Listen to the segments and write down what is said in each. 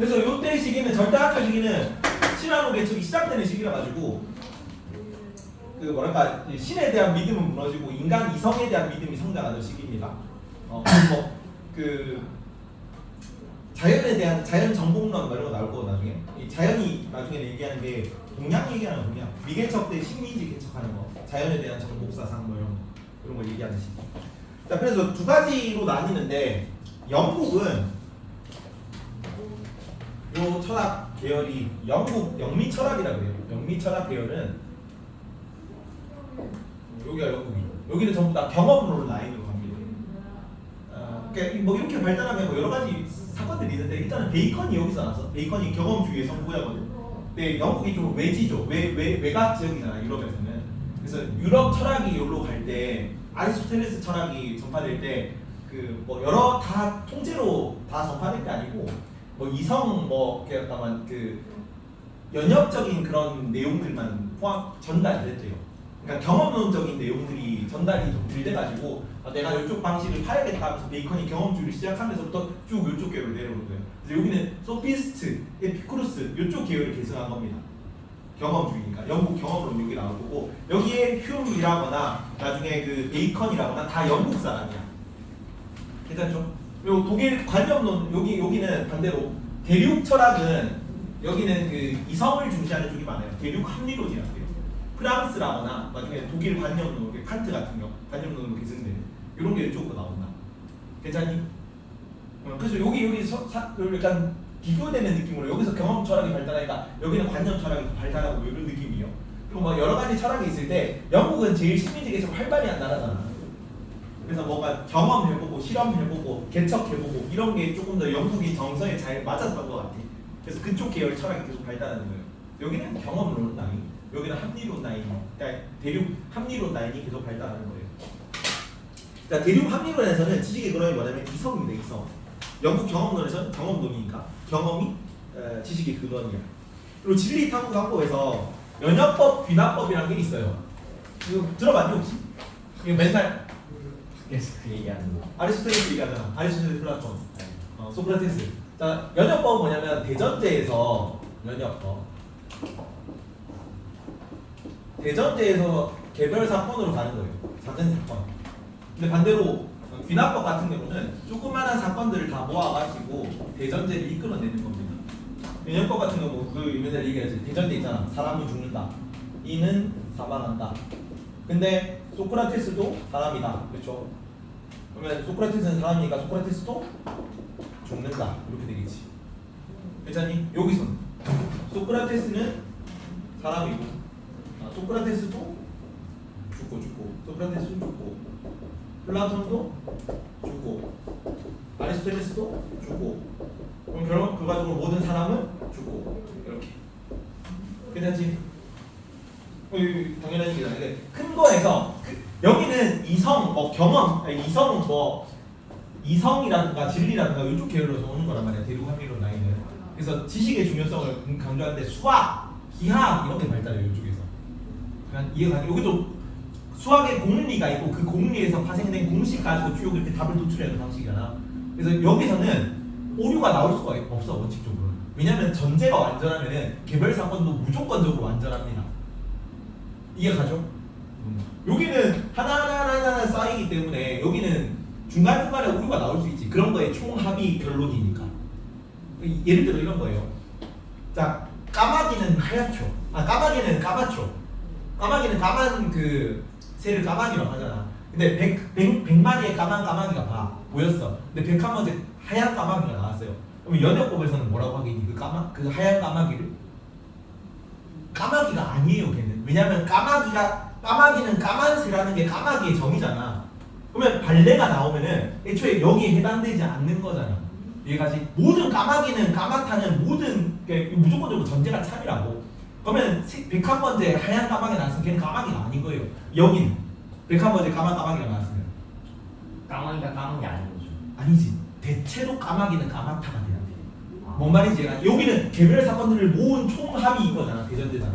그래서 요때 시기는 절대학교 시기는 신화로 개척이 시작되는 시기라 가지고 그 뭐랄까 신에 대한 믿음은 무너지고 인간 이성에 대한 믿음이 성장하는 시기입니다. 그 자연에 대한 자연 정복론 뭐 이런 거 나올 거고 나중에 이 자연이 나중에 얘기하는 게 동양 얘기하는 거냐 미개척 때 식민지 개척하는 거 자연에 대한 정복 사상 뭐 이런 거 얘기하는 시기. 자 그래서 두 가지로 나뉘는데 영국은 요 철학 계열이 영국 영미 철학이라고 해요. 영미 철학 계열은 여기가 영국이 여기는 전부 다 경험론 라인으로 갑니다. 그러니까 뭐 이렇게 발달하면 뭐 여러 가지 사건들이 있는데 일단은 베이컨이 여기서 나서 베이컨이 경험주의의 선구자거든. 근데 영국이 좀 외지죠. 외곽 지역이잖아 유럽에서는. 그래서 유럽 철학이 여기로 갈 때 아리스토텔레스 철학이 전파될 때 그 뭐 여러 다 통째로 다 전파될 게 아니고 뭐 이성 뭐 약간 그 연역적인 그런 내용들만 전달이 됐대요. 그러니까 경험론적인 내용들이 전달이 좀 덜 돼가지고 내가 이쪽 방식을 파야겠다 하면서 베이컨이 경험주의를 시작하면서부터 쭉 이쪽 계열로 내려오는 거예요. 그래서 여기는 소피스트, 에피쿠루스 이쪽 계열을 계승한 겁니다. 경험주의니까 영국 경험론 여기 나올 거고 여기에 휴움이라거나 나중에 그 베이컨이라거나 다 영국 사람이야. 괜찮죠? 그리고 독일 관념론 여기는 반대로 대륙 철학은 여기는 그 이성을 중시하는 쪽이 많아요. 대륙 합리론이라고 해요. 프랑스라거나 나중에 독일 관념론, 칸트 같은 거 관념론으로 계승되는 이런 게 이쪽으로 나온다. 괜찮니? 그래서 여기 약간 비교되는 느낌으로 여기서 경험 철학이 발달하니까 여기는 관념 철학이 발달하고 이런 느낌이에요. 그리고 뭐 여러 가지 철학이 있을 때 영국은 제일 식민지계에서 활발히 한 나라잖아. 그래서 뭔가 경험해보고 실험해보고 개척해보고 이런 게 조금 더 영국이 정서에 잘 맞았던 것 같아. 그래서 그쪽 계열 철학이 계속 발달하는 거예요. 여기는 경험론 라인, 여기는 합리론 라인, 그러니까 대륙 합리론 라인이 계속 발달하는 거예요. 그러니까 대륙 합리론에서는 지식의 근원이 뭐냐면 이성입니다. 이성. 영국 경험론에서는 경험론이니까 경험이 지식의 근원이야. 그리고 진리탐구강법에서 연역법, 귀납법이라는 게 있어요. 이거 들어봤니 혹시? 이거 맨날 그래서 그 얘기하는 거. 아리스토텔레스 얘기하잖아. 아리스토텔레스, 플라톤, 소크라테스. 자, 연역법은 뭐냐면 대전제에서 연역법. 대전제에서 개별 사건으로 가는 거예요. 작은 사건. 근데 반대로 귀납법 같은 경우는 조그마한 사건들을 다 모아가지고 대전제를 이끌어내는 겁니다. 연역법 같은 경우 그 맨날 얘기하지. 대전제 있잖아. 사람이 죽는다. 이는 사망한다. 근데 소크라테스도 사람이다. 그렇죠? 그러면 소크라테스는 사람이니까 소크라테스도 죽는다. 이렇게 되겠지. 괜찮니? 여기서는 소크라테스는 사람이고 소크라테스도 죽고 소크라테스도 죽고 플라톤도 죽고 아리스토텔레스도 죽고 그럼 결과적으로 모든 사람은 죽고 이렇게. 괜찮지? 당연한 얘기잖아. 큰 거에서 여기는 이성, 경험, 이성 이성이라든가 진리라든가 이쪽 계열로서 오는 거란 말이야. 대륙 합리론 라인은. 그래서 지식의 중요성을 강조하는데 수학, 기하학 이런 게 발달해요. 이쪽에서. 그러니까 이해가 여기도 수학의 공리가 있고 그 공리에서 파생된 공식 가지고 쭉 이렇게 답을 도출하는 방식이잖아. 그래서 여기서는 오류가 나올 수가 없어 원칙적으로. 왜냐하면 전제가 완전하면은 개별 사건도 무조건적으로 완전합니다. 이해가죠? 여기는 하나하나 쌓이기 때문에 여기는 중간중간에 오류가 나올 수 있지. 그런 거에 총합이 결론이니까. 예를 들어 이런 거예요. 자, 까마귀는 하얗죠. 까마귀는 까맣죠. 까마귀는 까만 그 새를 까마귀라고 하잖아. 근데 100마리의 까만 까마귀가 보였어. 근데 101번째 하얀 까마귀가 나왔어요. 그럼 연역법에서는 뭐라고 하겠니? 그 하얀 까마귀를? 까마귀가 아니에요, 걔는. 왜냐면 까마귀는 까만새라는 게 까마귀의 정의잖아. 그러면 발레가 나오면은 애초에 여기에 해당되지 않는 거잖아. 얘가지 모든 까마귀는 까맣다는 모든 무조건적으로 전제가 참이라고. 그러면 101번째 하얀 까마귀 나왔으면 걔는 까마귀가 아닌 거예요. 여기는 101번째 까만 까마귀가 나왔으면 까마귀가 까만 게 아닌 거죠. 아니지. 대체로 까마귀는 까맣다가 돼야 돼. 뭔 말인지 여기는 개별 사건들을 모은 총합이 이거잖아. 대전제잖아.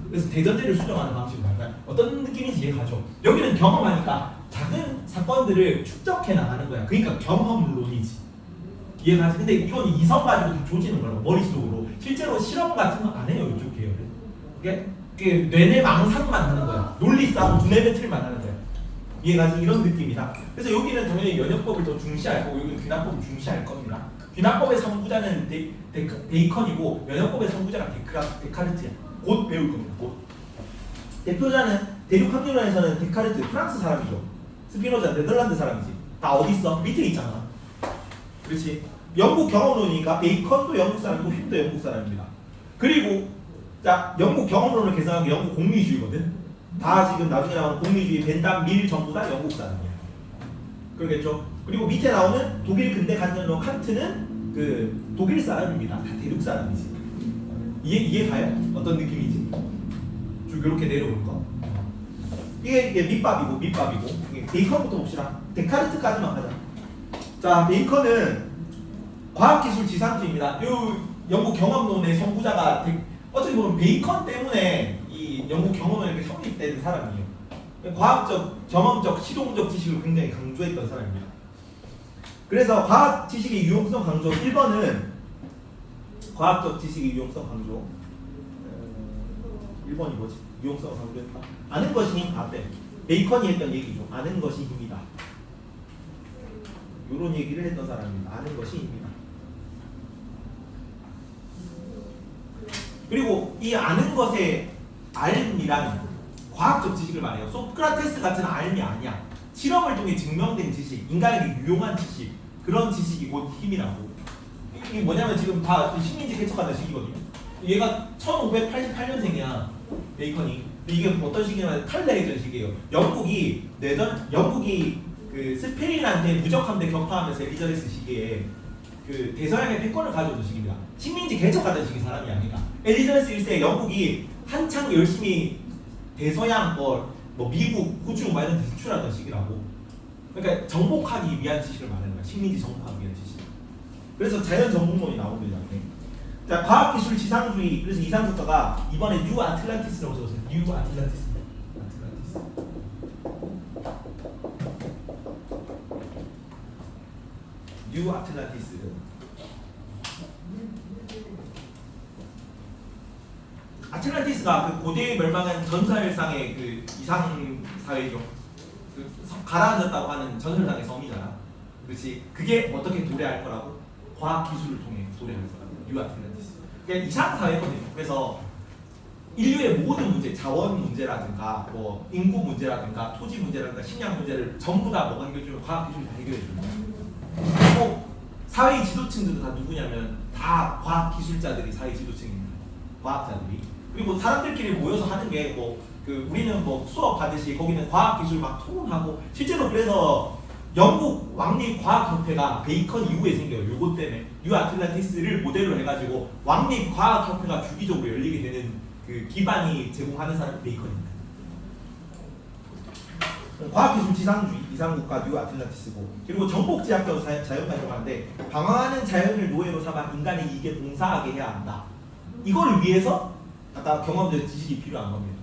그래서 대전제를 수정하는 방식으로 할까요? 어떤 느낌인지 이해가죠? 여기는 경험하니까 작은 사건들을 축적해 나가는 거야. 그러니까 경험론이지. 이해가지? 근데 이건 이성 가지고 조지는 거라고 머릿속으로. 실제로 실험 같은 거 안 해요 이쪽 계열은. 이게 뇌내 망상만 하는 거야. 논리 싸움 두뇌 배틀만 하는 거야. 이해가지? 이런 느낌이다. 그래서 여기는 당연히 연역법을 더 중시할 거고 여기는 귀납법을 중시할 겁니다. 귀납법의 선구자는 베이컨이고 연역법의 선구자가 데카르트야. 곧 배울 겁니다. 곧. 대표자는 대륙 확률론에서는 데카르트 프랑스 사람이죠. 스피노자 네덜란드 사람이지. 다 어디 있어? 밑에 있잖아. 그렇지. 영국 경험론이니까 베이컨도 영국 사람이고 휜도 영국 사람입니다. 그리고 자 영국 경험론을 개선한 게 영국 공리주의거든. 다 지금 나중에 나오는 공리주의 벤담 밀 전부 다 영국 사람이야. 그러겠죠. 그리고 밑에 나오는 독일 근대 간접론 칸트는 그 독일 사람입니다. 다 대륙 사람이지. 이해 가요? 어떤 느낌이지? 쭉 이렇게 내려올 거. 이게 밑밥이고 이게 베이컨부터 봅시다. 데카르트까지만 가자. 자 베이컨은 과학기술 지상주의입니다. 요 영국 경험론의 선구자가 어떻게 보면 베이컨 때문에 이 영국 경험론이 이렇게 성립된 사람이에요. 과학적, 경험적, 실용적 지식을 굉장히 강조했던 사람입니다. 그래서 과학 지식의 유용성 강조 1번은 과학적 지식의 유용성 강조 1번이 뭐지? 유용성을 강조했다. 아는 것이 힘, 베이컨이 했던 얘기죠. 아는 것이 힘이다. 이런 얘기를 했던 사람입니다. 아는 것이 힘이다. 그리고 이 아는 것의 알이란 과학적 지식을 말해요. 소크라테스 같은 알이 아니야. 실험을 통해 증명된 지식, 인간에게 유용한 지식, 그런 지식이 곧 힘이라고. 이게 뭐냐면 지금 다 식민지 개척하는 시기거든요. 얘가 1588년생이야. 베이컨이. 이게 어떤 시기냐면 칼레이전 시기예요. 영국이 그 스페인한테 무적함대 격파하면서 엘리자베스 시기에 그 대서양의 패권을 가져오던 시기입니다. 식민지 개척하던 시기 사람이 아니라. 엘리자베스 1세에 영국이 한창 열심히 대서양 뭐 미국 호주 막 이런 데 진출하던 시기라고. 그러니까 정복하기 위한 지식을 말하는 거야. 식민지 정복하기 위한 지식. 그래서 자연 정복론이 나옵니다. 자, 과학기술 지상주의. 그래서 이상국가가 이번에 뉴 아틀란티스라고 적었어요. 뉴 아틀란티스. 뉴 아틀란티스. 아틀란티스가 그 고대에 멸망한 전설상의 그 이상 사회죠. 그 가라앉았다고 하는 전설상의 섬이잖아. 그렇지. 그게 어떻게 도래할 거라고? 과학 기술을 통해 도래할 거라고. 뉴 아틀란티스. 그러니까 이상 사회거든요. 그래서 인류의 모든 문제, 자원 문제라든가 뭐 인구 문제라든가 토지 문제라든가 식량 문제를 전부 다 뭐가 해결해주면 과학 기술이 다 해결해주는 거야. 그리고 사회 지도층들도 다 누구냐면 다 과학 기술자들이 사회 지도층입니다. 과학자들이. 그리고 사람들끼리 모여서 하는 게 뭐 그 우리는 뭐 수업 하듯이 거기는 과학 기술 막 토론하고 실제로 그래서 영국 왕립 과학협회가 베이컨 이후에 생겨요. 요것 때문에 뉴 아틀란티스를 모델로 해가지고 왕립 과학협회가 주기적으로 열리게 되는 그 기반이 제공하는 사람이 베이컨입니다. 과학기술 지상주의 이상국가 뉴 아틀란티스고 그리고 정복제약적 자연가라고 하는데 방황하는 자연을 노예로 삼아 인간의 이익에 봉사하게 해야 한다. 이걸 위해서 아까 경험적 지식이 필요한 겁니다.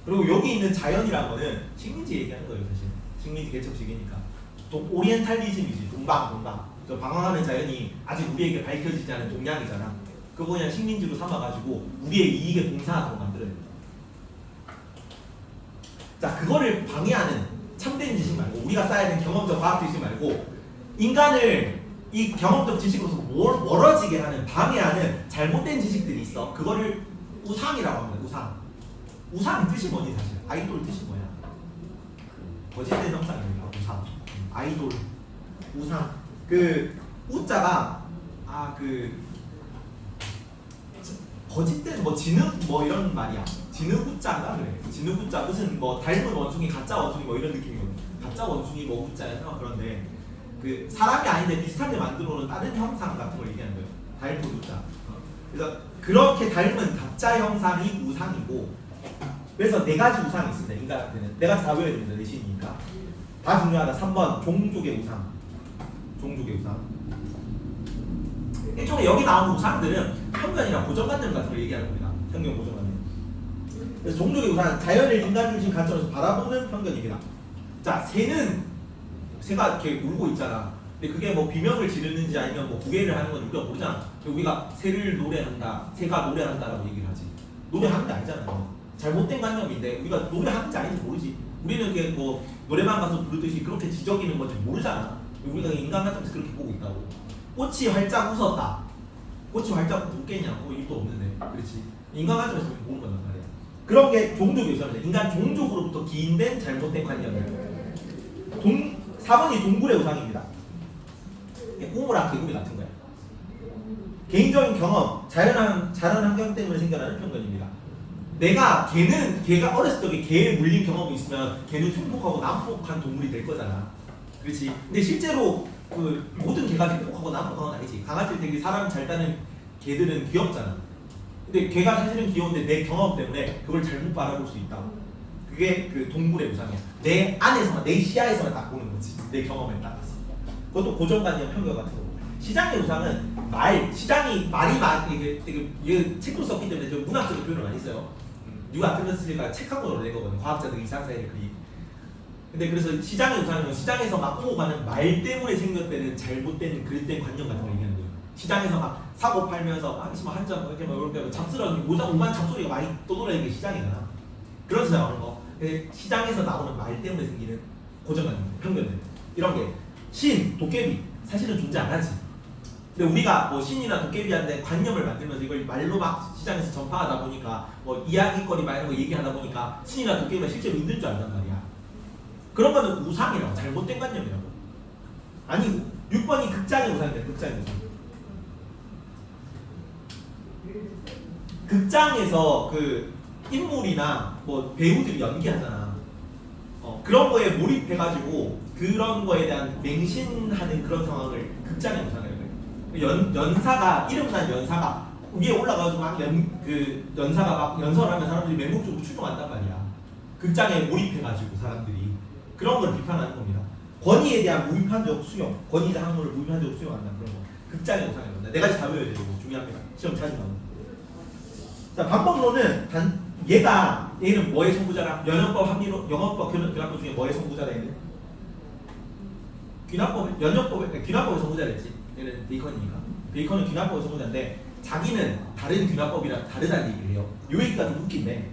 그리고 여기 있는 자연이란 거는 식민지 얘기하는 거예요. 사실 식민지 개척 시기니까 또 오리엔탈리즘이지. 동방 저 방황하는 자연이 아직 우리에게 밝혀지지 않은 동양이잖아. 그거 그냥 식민지로 삼아가지고 우리의 이익에 봉사하도록 만들어야 된다. 자, 그거를 방해하는 참된 지식 말고 우리가 쌓아야 되는 경험적 과학 지식 말고 인간을 이 경험적 지식으로서 멀어지게 하는 방해하는 잘못된 지식들이 있어. 그거를 우상이라고 합니다. 우상 뜻이 뭐니 사실? 아이돌 뜻이 뭐야? 거짓된 형상입니다. 우상. 아이돌. 우상. 그 우자가 거짓된 뭐 진흙 뭐 이런 말이야. 진흙 우자인가 그래. 진흙 우자 무슨 뭐 닮은 원숭이 가짜 원숭이 뭐 이런 느낌이거든. 가짜 원숭이 뭐 우자야. 그런데 그 사람이 아닌데 비슷하게 만들어 놓은 다른 형상 같은 걸 얘기하는 거예요. 닮은 우자. 그래서 그렇게 닮은 가짜 형상이 우상이고 그래서 네 가지 우상이 있습니다. 인간한테는 네 가지 다 외워야 됩니다. 내신이니까 다 중요하다. 3번 종족의 우상. 종족의 우상. 일종의 여기 나오는 우상들은 편견이나 고정관념 같은 걸 얘기하는 겁니다. 편견 고정관념. 그래서 종족의 우상, 자연을 인간 중심 관점에서 바라보는 편견입니다. 자, 새가 이렇게 울고 있잖아. 근데 그게 뭐 비명을 지르는지 아니면 뭐 구애를 하는 건 우리가 모르잖아. 우리가 새를 노래한다, 새가 노래한다라고 얘기를 하지. 노래하는 게 아니잖아요. 잘못된 관념인데 우리가 노래하는지 아닌지 모르지. 우리는 그게 뭐 노래방 가서 부르듯이 그렇게 지저귀는 건지 모르잖아. 우리가 인간 관점에서 그렇게 보고 있다고. 꽃이 활짝 웃었다. 꽃이 활짝 웃겠냐고 일도 없는데, 그렇지? 인간 관점에서 그렇게 보는 거란 말이야. 그런 게 종족의 우상이다. 인간 종족으로부터 기인된 잘못된 관념을. 4번이 동굴의 우상입니다. 우물랑 개구리 같은 거야. 개인적인 경험, 자연 환경 때문에 생겨나는 편견입니다. 걔가 어렸을 적에 개에 물린 경험이 있으면 걔는 행복하고 난폭한 동물이 될 거잖아. 그렇지? 근데 실제로 그 모든 개가 행복하고 난폭한 건 아니지. 강아지들 되게 사람 잘 따는 개들은 귀엽잖아. 근데 걔가 사실은 귀여운데 내 경험 때문에 그걸 잘못 바라볼 수 있다. 그게 그 동물의 우상이야. 내 안에서만, 내 시야에서만 딱 보는 거지. 내 경험에 따라서. 그것도 고정관념 편견 같은 거. 시장의 우상은 시장이 말이 이게 책도 썼기 때문에 좀 문학적인 표현을 많이 써요. 뉴가 아틀러스가 책 한 권으로 낸 거거든. 과학자들이 이상사회를 그리. 근데 그래서 시장의 우상은 시장에서 막 오고 가는 말 때문에 생겼다는 잘못된 그릇된 관념 같은 걸 얘기하는 거예요. 시장에서 막 사고 팔면서 한점 이렇게 막 이렇게 잡스러운 오만 잡소리가 많이 떠돌아다니는 게 시장이잖아. 그래서 나오는 거. 근데 시장에서 나오는 말 때문에 생기는 고정관념, 편견들 이런 게 도깨비 사실은 존재 안 하지. 근데 우리가 뭐 신이나 도깨비한테 관념을 만들면서 이걸 말로 막 시장에서 전파하다 보니까 뭐 이야기거리 막 이런 거 얘기하다 보니까 신이나 도깨비가 실제로 있는 줄 안단 말이야. 그런 거는 우상이라고, 잘못된 관념이라고. 아니 6번이 극장의 우상이다. 극장의 우상. 극장에서 그 인물이나 뭐 배우들이 연기하잖아. 그런 거에 몰입해가지고 그런 거에 대한 맹신하는 그런 상황을 극장의 우상이라고 해요. 연사가 이름난 연사가 위에 올라가가지고 막 연사가 막 연설을 하면 사람들이 맹목적으로 추종한단 말이야. 극장에 몰입해가지고 사람들이 그런 걸 비판하는 겁니다. 권위에 대한 무비판적 수용, 권위자 항목을 무비판적으로 수용한다 그런 거. 극장의 우상이라고 합니다. 4가지 다 외워야 되고 중요합니다. 시험 자주 나오는. 자, 방법론은 얘는 뭐의 선구자라? 연역법 합리론, 영어법 귀납법 중에 뭐의 선구자라 얘는? 귀납법의 선구자랬지. 얘는 베이컨이니까. 베이컨은 귀납법의 선구자인데 자기는 다른 귀납법이랑 다르다는 얘기를 해요. 요 얘기가 좀 웃긴데,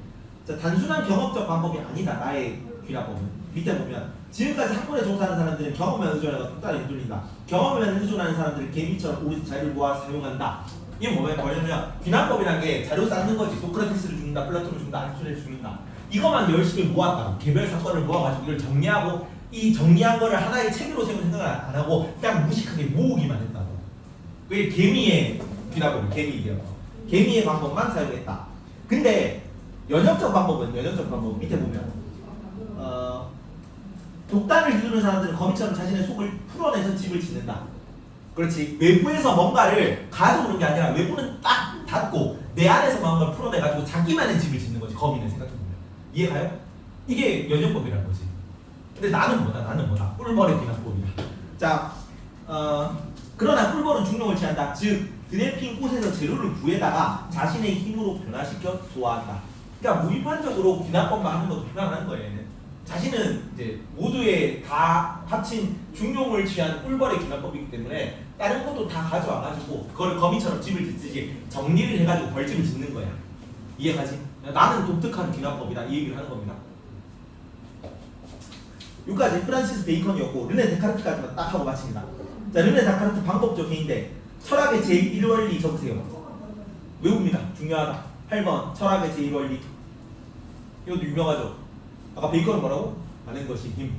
자, 단순한 경험적 방법이 아니다. 나의 귀납법은. 밑에 보면 지금까지 학문에 종사하는 사람들은 경험에 의존하고 독단에 휘둘린다. 경험에 의존하는 사람들은 개미처럼 오직 자료를 모아 사용한다. 이게 뭐냐면 귀납법이라는 게 자료 쌓는 거지. 소크라테스를 죽는다, 플라톤을 죽는다, 아리스토텔레스를 죽는다. 이것만 열심히 모았다고. 개별 사건을 모아가지고 이걸 정리하고 이 정리한 거를 하나의 책으로 세우는 생각을 안 하고 그냥 무식하게 모으기만 했다고. 그게 개미의 귀납법이에요. 개미의 방법만 사용했다. 근데 연역적 방법은 밑에 보면 독단을 휘두르는 사람들은 거미처럼 자신의 속을 풀어내서 집을 짓는다. 그렇지. 외부에서 뭔가를 가져오는 게 아니라 외부는 딱 닫고 내 안에서 뭔가를 풀어내가지고 자기만의 집을 짓는 거지. 거미는 생각해보면. 이해가요? 이게 연역법이라는 거지. 근데 나는 뭐다? 꿀벌의 귀납법이다. 자, 그러나 꿀벌은 중용을 취한다. 즉 드래핀 꽃에서 재료를 구해다가 자신의 힘으로 변화시켜 소화한다. 그러니까 무비판적으로 귀납법만 하는 것도 불가능한 거예요. 얘는. 자신은 이제 모두의 다 합친 중용을 취한 꿀벌의 귀납법이기 때문에 다른 것도 다 가져와가지고 그걸 거미처럼 집을 짓듯이 정리를 해가지고 벌집을 짓는 거야. 이해가지? 나는 독특한 귀납법이다. 이 얘기를 하는 겁니다. 여기까지 프란시스 베이컨이었고 르네 데카르트까지만 딱 하고 마칩니다. 자, 르네 데카르트 방법적 개인데 철학의 제1원리 적으세요. 외웁니다. 중요하다. 8번 철학의 제1원리. 이것도 유명하죠. 아까 베이컨은 뭐라고? 아는 것이 힘.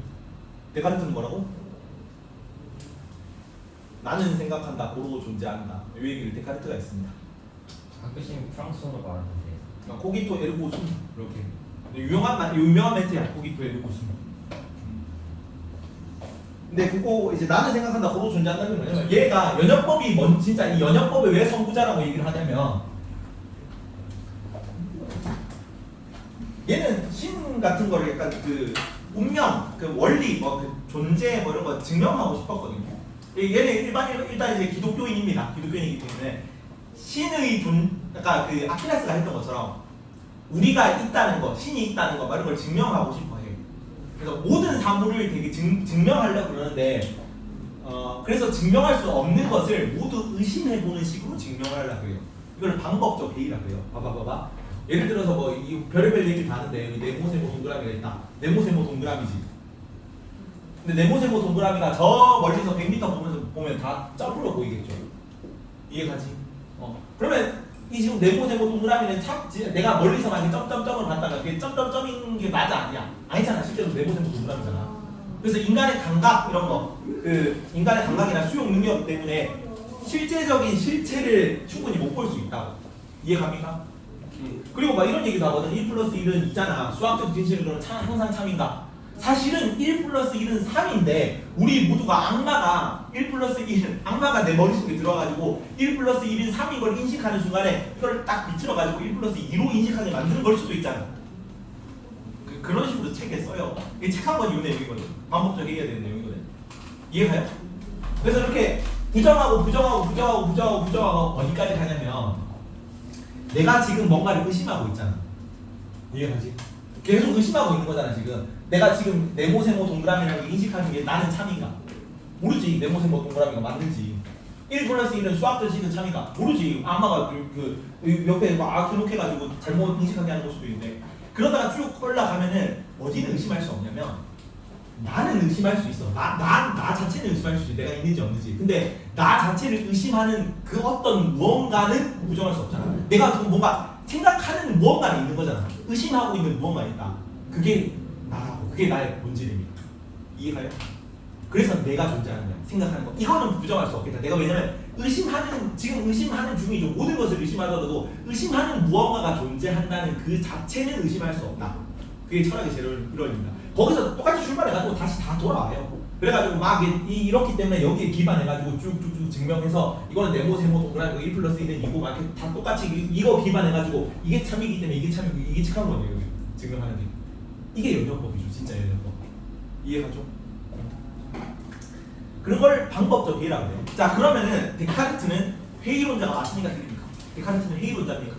데카르트는 뭐라고? 나는 생각한다. 고로 존재한다. 이 얘기를 데카르트가 했습니다. 가끔씩 프랑스어로 말하는데 코기토 에르고 숨 이렇게. 유명한 멘트야. 코기토 에르고 숨. 근데 그거 이제 나는 생각한다. 고로 존재한다는 게 뭐냐면 얘가 연역법이 진짜 이 연역법을 왜 선구자라고 얘기를 하냐면 얘는 신 같은 거를 약간 그 운명, 그 원리, 그 존재 이런 거 증명하고 싶었거든요. 얘는 일단 이제 기독교인입니다. 기독교인이기 때문에 신의 약간 그 아킬레스가 했던 것처럼 우리가 있다는 거, 신이 있다는 거 이런 걸 증명하고 싶어해. 그래서 모든 사물을 되게 증명하려고 그러는데 그래서 증명할 수 없는 것을 모두 의심해보는 식으로 증명을 하려고 해요. 이걸 방법적 회의라고 해요. 봐봐. 예를 들어서 뭐 이 별의별 얘기를 다 하는데 여기 네모세모 동그라미가 있다. 네모세모 동그라미지. 근데 네모세모 동그라미가 저 멀리서 100m 보면 다 점으로 보이겠죠. 이해가지? 그러면 이 지금 네모세모 동그라미는 내가 멀리서 만약에 점점점을 봤다가 그게 점점점인 게 맞아 아니야? 아니잖아. 실제로 네모세모 동그라미잖아. 그래서 인간의 감각 이런 거, 그 인간의 감각이나 수용 능력 때문에 실제적인 실체를 충분히 못 볼 수 있다고. 이해갑니까? 그리고 막 이런 얘기도 하거든. 1 플러스 1은 2잖아. 수학적 진실로는 항상 참인가? 사실은 1 플러스 1은 3인데 우리 모두가 악마가 1 플러스 1은 악마가 내 머릿속에 들어가지고 1 플러스 1은 3인 걸 인식하는 순간에 이걸 딱 비틀어가지고 1 플러스 2로 인식하게 만드는 걸 수도 있잖아. 그런 식으로 책에 써요. 이게 책 한 권 이후 내용이거든. 반복적 해야 되는 내용이거든. 이해가요? 그래서 이렇게 부정하고 어디까지 가냐면 내가 지금 뭔가를 의심하고 있잖아. 이해가지? 계속 의심하고 있는 거잖아 지금. 내가 지금 네모세모 동그라미라고 인식하는 게 나는 참인가? 모르지. 네모세모 동그라미가 맞는지. 1 플러스 1은 수학적 식은 참인가? 모르지. 악마가 그 옆에 막 기록해가지고 잘못 인식하게 하는 걸 수도 있는데 그러다가 쭉 올라가면은 어디는 의심할 수 없냐면 나는 의심할 수 있어. 나 자체는 의심할 수 있어. 내가 있는지 없는지. 근데 나 자체를 의심하는 그 어떤 무언가는 부정할 수 없잖아. 내가 지금 뭔가 생각하는 무언가는 있는 거잖아. 의심하고 있는 무언가 있다. 그게 나라고. 그게 나의 본질입니다. 이해가요? 그래서 내가 존재하는 거야. 생각하는 거. 이거는 부정할 수 없겠다. 내가 왜냐면 지금 의심하는 중이죠. 모든 것을 의심하더라도 의심하는 무언가가 존재한다는 그 자체는 의심할 수 없다. 그게 철학의 이론입니다. 거기서 똑같이 출발해가지고 다시 다 돌아와요. 그래가지고 막 이렇기 때문에 여기에 기반해가지고 쭉쭉쭉 증명해서 이거는 네모세모 동그라미고 1 플러스 1은 2고 막 이렇게 다 똑같이 이거 기반해가지고 이게 참이기 때문에 이게 참이고 이게 착한 거네요. 여기 증명하는 게. 이게 연정법이죠. 진짜 연정법. 이해가죠? 그런 걸 방법적 회의라고 해요. 자 그러면은 데카르트는 회의론자가 맞습니까? 틀립니까? 데카르트는 회의론자입니까?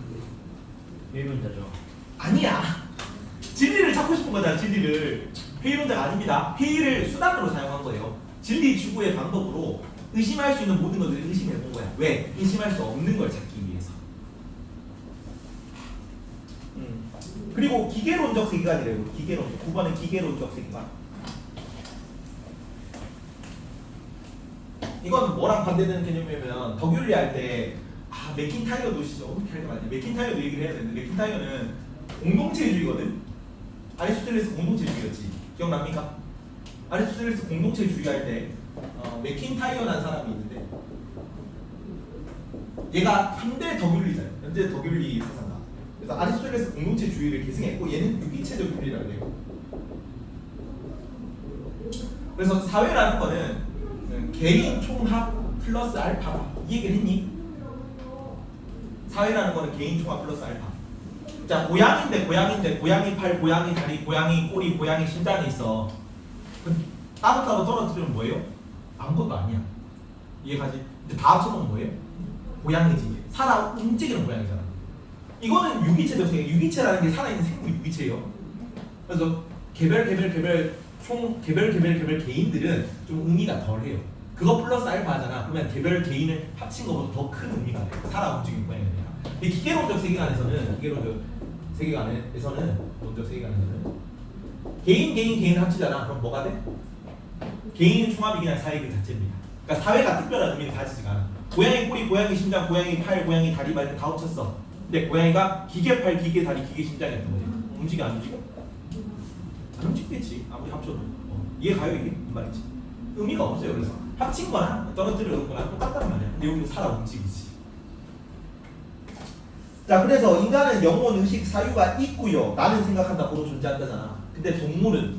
회의론자죠. 아니야. 진리를 찾고 싶은 거잖아. 진리를. 회의론자가 아닙니다. 회의를 수단으로 사용한 거예요. 진리 추구의 방법으로 의심할 수 있는 모든 것들을 의심해 본 거야. 왜? 의심할 수 없는 걸 찾기 위해서. 그리고 기계론적 세계관이래요. 기계론적. 9번은 기계론적 세계관. 이건 뭐랑 반대되는 개념이냐면 덕윤리 할 때 맥킨타이어도 어떻게 할 때 맞냐. 맥킨타이어도 얘기를 해야 되는데 맥킨타이어는 공동체주의거든. 아리스토텔레스 공동체주의였지. 기억납니까? 아리스토텔레스 공동체주의 할 때 맥킨타이어라는 사람이 있는데 얘가 현대 덕윤리자예요. 현재 덕윤리 사상가. 그래서 아리스토텔레스 공동체주의를 계승했고 얘는 유기체적 윤리라고 해요. 그래서 사회라는 거는 개인 총합 플러스 알파. 이 얘기를 했니? 사회라는 거는 개인 총합 플러스 알파. 자, 고양이 팔, 고양이 다리, 고양이 꼬리, 고양이 심장이 있어. 따로따로 떨어뜨리면 뭐예요? 아무것도 아니야. 이해가지? 근데 다 합쳐놓으면 뭐예요? 고양이지. 살아 움직이는 고양이잖아. 이거는 유기체적 세계. 유기체라는 게 살아있는 생물 유기체예요. 그래서 개별 개인들은 좀 의미가 덜해요. 그거 플러스 알파 하잖아. 그러면 개별 개인을 합친 것보다 더 큰 의미가 돼요. 살아 움직이는 고양이니까. 근데 기계론적 세계관에서는 개인을 합치잖아. 그럼 뭐가 돼? 개인의 총합이 그냥 사회 그 자체입니다. 그러니까 사회가 특별한 의미를 가지지가 않아. 고양이 꼬리, 고양이 심장, 고양이 팔, 고양이 다리 말 다 합쳤어. 근데 고양이가 기계 팔, 기계 다리, 기계 심장이었던 거지. 움직여 안 움직여? 안 움직겠지. 아무리 합쳐도. 이해가요 이게? 이 말이지. 의미가 없어요. 그래서 합친 거나 떨어뜨려 놓은 거나 똑같단 말이야. 근데 여기는 살아 움직이지. 자, 그래서 인간은 영혼, 의식, 사유가 있고요. 나는 생각한다, 고로 존재한다잖아. 근데 동물은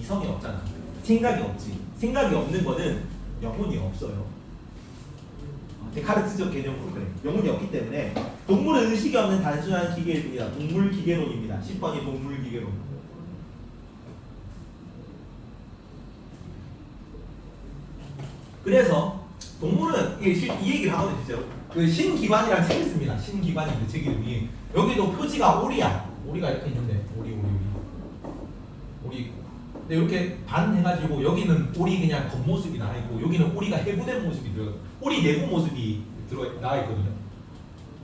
이성이 없잖아. 생각이 없지. 생각이 없는 거는 영혼이 없어요. 데카르트적 개념으로 그래. 영혼이 없기 때문에 동물은 의식이 없는 단순한 기계일 뿐이다. 동물 기계론입니다. 10번이 동물 기계론. 그래서 동물은 이 얘기를 하거든요. 진짜로. 그 신기관이라는 책이 있습니다. 신기관인데 책 이름이 여기도 표지가 오리야. 오리가 이렇게 있는데 오리 있고 근데 이렇게 반 해가지고 여기는 오리 그냥 겉모습이 나와 있고 여기는 오리가 해부된 모습이 들어. 오리 내부 모습이 들어 나와 있거든요.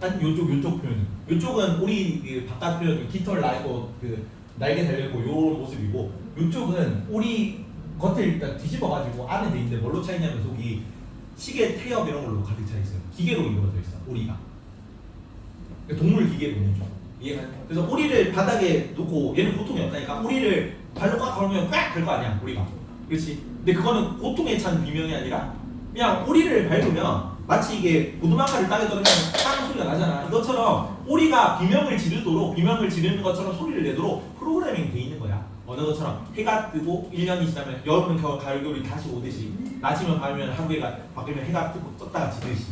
한 요쪽 표현은 요쪽은 오리 그 바깥 표현 깃털 나 있고 그 날개 달려 있고 요런 모습이고 요쪽은 오리 겉을 일단 뒤집어가지고 안에 돼 있는데 뭘로 차 있냐면 속이 시계 태엽 이런 걸로 가득 차 있어요. 기계로 이루어져 있어 오리가. 동물 기계로 이루어져. 이해가? 그래서 오리를 바닥에 놓고 얘는 고통이 없다니까 오리를 발로 꽉 걸으면 꽉 될 거 아니야 오리가. 그렇지? 근데 그거는 고통에 찬 비명이 아니라 그냥 오리를 밟으면 마치 이게 고두막가를 땅에 떨어지면 빵 소리가 나잖아. 이것처럼 오리가 비명을 지르도록 비명을 지르는 것처럼 소리를 내도록 프로그래밍 돼 있는 거야. 어느 것처럼 해가 뜨고 1년이 지나면 여름은 겨울 가을 겨울이 다시 오듯이 낮이면 밤이면 하루가 바뀌면 해가 뜨고 떴다가 지듯이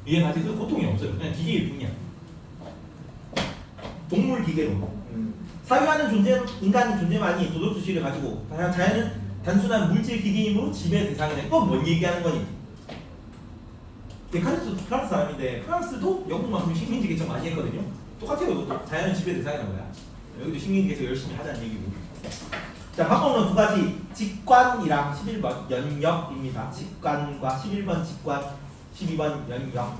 이해가지? 그 고통이 없어요. 그냥 기계일 뿐이야. 동물 기계로. 사유하는 존재 인간 존재만이 도덕주의를 가지고 자연은 단순한 물질 기계이므로 지배 대상이다. 이건 뭔 얘기하는 거니? 데카르트도 프랑스 사람인데 프랑스도 영국만큼 식민지 개척 많이 했거든요. 똑같아요. 이것도 자연은 지배 대상이라는 거야. 여기도 식민지 개척 열심히 하자는 얘기고. 자, 방법은 두 가지. 직관이랑 11번 연역입니다. 직관과 11번 직관, 12번 연역.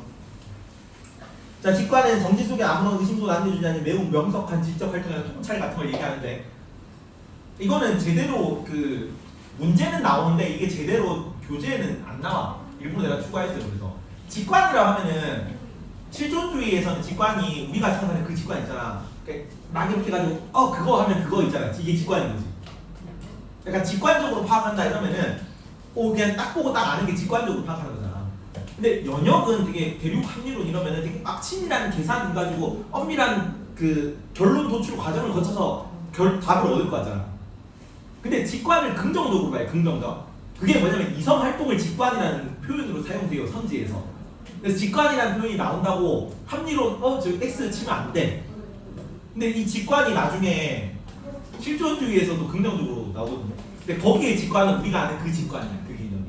자, 직관은 정치 속에 아무런 의심도 남겨주지 않는 매우 명석한 지적 활동이나 통찰 같은 걸 얘기하는데 이거는 제대로 그 문제는 나오는데 이게 제대로 교재에는 안 나와. 일부러 내가 추가했어요. 그래서 직관이라고 하면은 실존주의에서는 직관이 우리가 생각하는 그 직관 있잖아. 그러니까 막 이렇게 해가지고 그거 하면 그거 있잖아. 이게 직관인 거지. 그러니까 직관적으로 파악한다 이러면은 그냥 딱 보고 딱 아는 게 직관적으로 파악하는 거잖아. 근데 연역은 되게 대륙 합리론 이러면은 되게 빡친이라는 계산 가지고 엄밀한 그 결론 도출 과정을 거쳐서 답을 얻을 거잖아. 근데 직관을 긍정적으로 봐요. 긍정적. 그게 뭐냐면 이성 활동을 직관이라는 표현으로 사용돼요. 선지에서. 그래서 직관이라는 표현이 나온다고 합리론 저 X 치면 안 돼. 근데 이 직관이 나중에 실존주의에서도 긍정적으로 나오거든요. 근데 거기에 직관은 우리가 아는 그 직관이야. 그 개념이.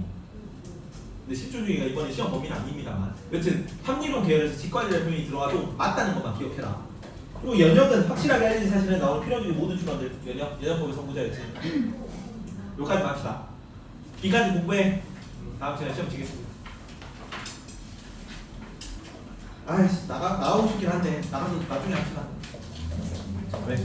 근데 실존주의가 이번에 시험 범위는 아닙니다만 여튼 합리론 계열에서 직관이라는 표현이 들어가도 맞다는 것만 기억해라. 그리고 연역은 확실하게 알려진 사실에 나오는 필연적인 모든 출원들 연역법의 선구자였지. 여기까지 합시다. 이까지 공부해. 다음 시간에 시험 치겠습니다. 아이씨 나오고 싶긴 한데 나가서 나중에 합시다. 왜?